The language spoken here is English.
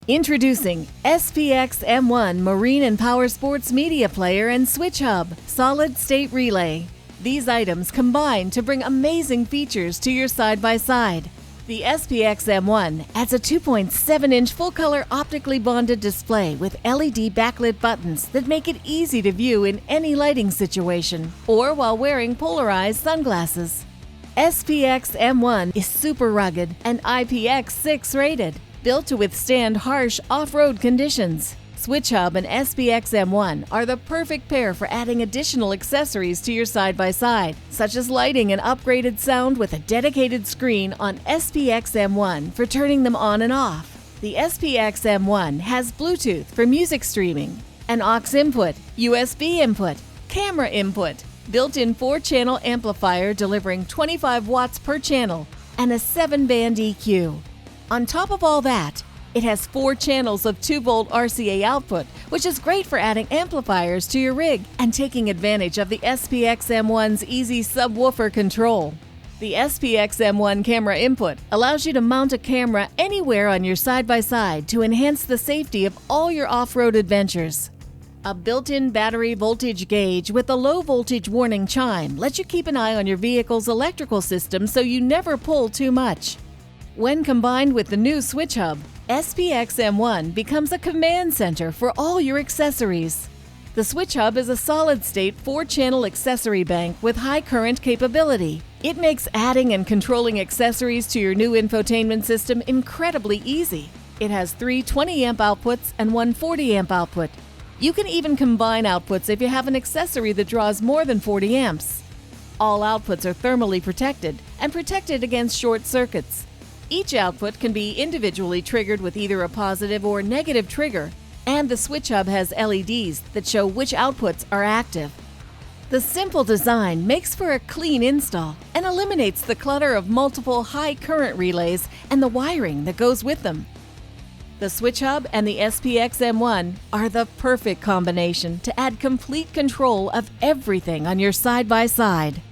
Introducing SPXM1 Marine and Powersports Media Player and Switch Hub Solid-State Relay. These items combine to bring amazing features to your side-by-side. The SPXM1 adds a 2.7-inch full-color optically bonded display with LED-backlit buttons that make it easy to view in any lighting situation or while wearing polarized sunglasses. SPXM1 is super rugged and IPX6 rated, built to withstand harsh off-road conditions. Switch Hub and SPXM1 are the perfect pair for adding additional accessories to your side-by-side, such as lighting and upgraded sound with a dedicated screen on SPXM1 for turning them on and off. The SPXM1 has Bluetooth for music streaming, an AUX input, USB input, camera input, built-in 4-channel amplifier delivering 25 watts per channel, and a 7-band EQ. On top of all that, it has 4 channels of 2-volt RCA output, which is great for adding amplifiers to your rig and taking advantage of the SPXM1's easy subwoofer control. The SPXM1 camera input allows you to mount a camera anywhere on your side-by-side to enhance the safety of all your off-road adventures. A built-in battery voltage gauge with a low-voltage warning chime lets you keep an eye on your vehicle's electrical system so you never pull too much. When combined with the new Switch Hub, SPXM1 becomes a command center for all your accessories. The Switch Hub is a solid-state 4-channel accessory bank with high current capability. It makes adding and controlling accessories to your new infotainment system incredibly easy. It has 3 20-amp outputs and 1 40-amp output. You can even combine outputs if you have an accessory that draws more than 40 amps. All outputs are thermally protected and protected against short circuits. Each output can be individually triggered with either a positive or negative trigger, and the Switch Hub has LEDs that show which outputs are active. The simple design makes for a clean install and eliminates the clutter of multiple high current relays and the wiring that goes with them. The Switch Hub and the SPXM1 are the perfect combination to add complete control of everything on your side-by-side.